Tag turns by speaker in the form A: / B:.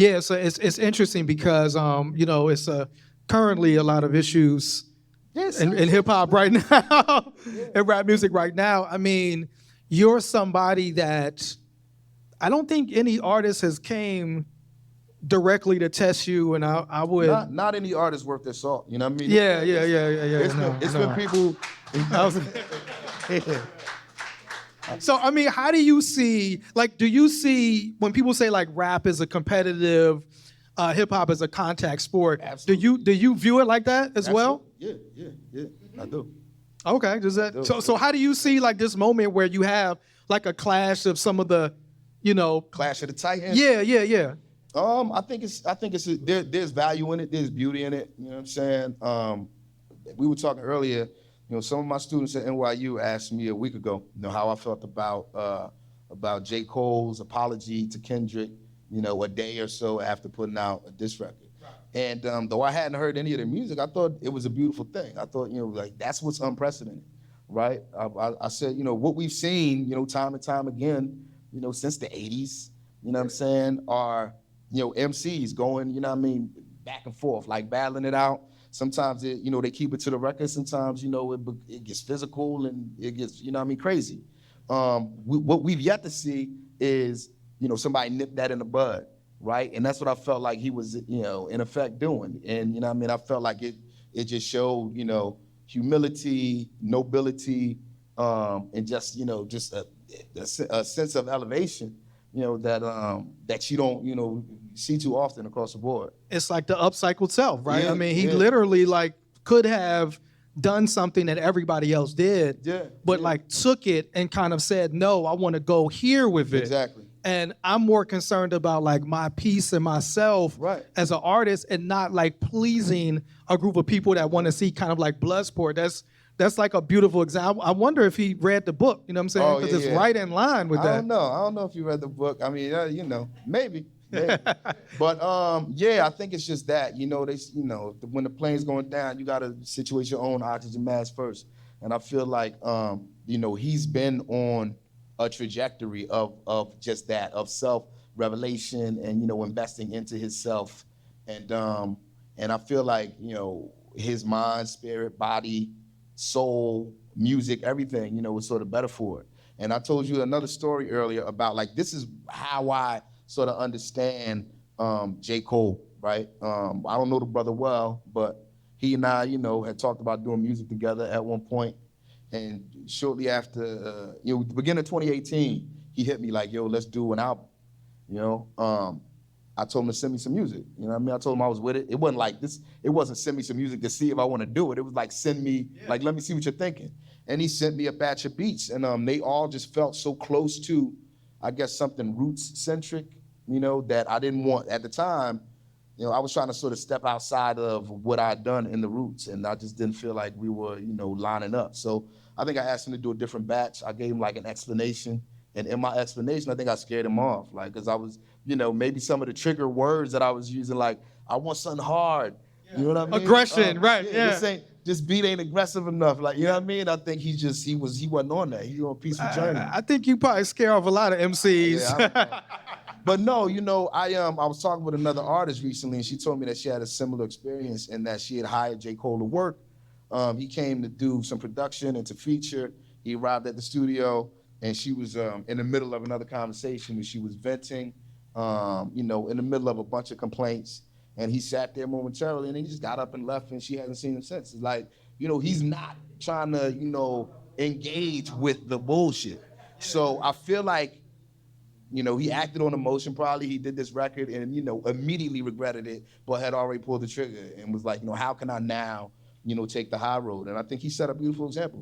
A: Yeah, so it's interesting because it's currently a lot of issues
B: Yes,
A: in hip hop right now, in rap music right now. I mean, you're somebody that I don't think any artist has came directly to test you, and I would.
B: not any artist worth their salt. You know what I mean?
A: Yeah.
B: It's been people.
A: I was- So I mean, how do you see? Like, do you see when people say like rap is a competitive, hip hop is a contact sport?
B: Absolutely.
A: Do you view it like that as well?
B: Yeah. I do.
A: Okay, does that so how do you see like this moment where you have like a clash of some of the,
B: Clash of the Titans.
A: yeah.
B: There's value in it. There's beauty in it. You know what I'm saying? We were talking earlier. Some of my students at NYU asked me a week ago, how I felt about J. Cole's apology to Kendrick, a day or so after putting out a diss record. And though I hadn't heard any of their music, I thought it was a beautiful thing. I thought, like that's what's unprecedented, right? I said, what we've seen, time and time again, since the 80s, you know what I'm saying, are, MCs going, back and forth, like battling it out. Sometimes they keep it to the record. Sometimes, it gets physical and it gets, crazy. What we've yet to see is, somebody nip that in the bud, right? And that's what I felt like he was, in effect doing. And, I felt like it just showed, humility, nobility, and just, just a sense of elevation, that you don't, see too often across the board.
A: It's like the upcycled self, right?
B: Yeah,
A: I mean, he
B: yeah.
A: literally like could have done something that everybody else did, but like took it and kind of said, no, I want to go here with it.
B: Exactly.
A: And I'm more concerned about like my peace and myself as an artist and not like pleasing a group of people that want to see kind of like blood sport. That's like a beautiful example. I wonder if he read the book, you know what I'm saying? Because it's right in line with that.
B: I don't know if you read the book. I mean, maybe. But I think it's just that, when the plane's going down, you got to situate your own oxygen mask first. And I feel like, he's been on a trajectory of just that, of self-revelation and, investing into himself. And I feel like, his mind, spirit, body, soul, music, everything, was sort of better for it. And I told you another story earlier about like, this is how I sort of understand J. Cole, right? I don't know the brother well, but he and I, had talked about doing music together at one point. And shortly after, the beginning of 2018, he hit me like, yo, let's do an album. I told him to send me some music. You know what I mean? I told him I was with it. It wasn't like this. It wasn't send me some music to see if I want to do it. It was like send me, like, let me see what you're thinking. And he sent me a batch of beats. And they all just felt so close to, I guess, something roots-centric, that I didn't want at the time. I was trying to sort of step outside of what I'd done in the roots. And I just didn't feel like we were, lining up. So I think I asked him to do a different batch. I gave him like an explanation. And in my explanation, I think I scared him off. Like, because I was, maybe some of the trigger words that I was using, like, I want something hard. You know what I mean?
A: Aggression, right,
B: This beat ain't aggressive enough. Like, you know what I mean? I think he wasn't on that. He was on a peaceful journey.
A: I think you probably scare off a lot of MCs.
B: But no, I was talking with another artist recently, and she told me that she had a similar experience and that she had hired J. Cole to work. He came to do some production and to feature. He arrived at the studio, and she was in the middle of another conversation where she was venting, in the middle of a bunch of complaints. And he sat there momentarily, and he just got up and left, and she hasn't seen him since. It's like, he's not trying to, engage with the bullshit. So I feel like, he acted on emotion probably. He did this record and, immediately regretted it, but had already pulled the trigger and was like, how can I now, take the high road? And I think he set a beautiful example.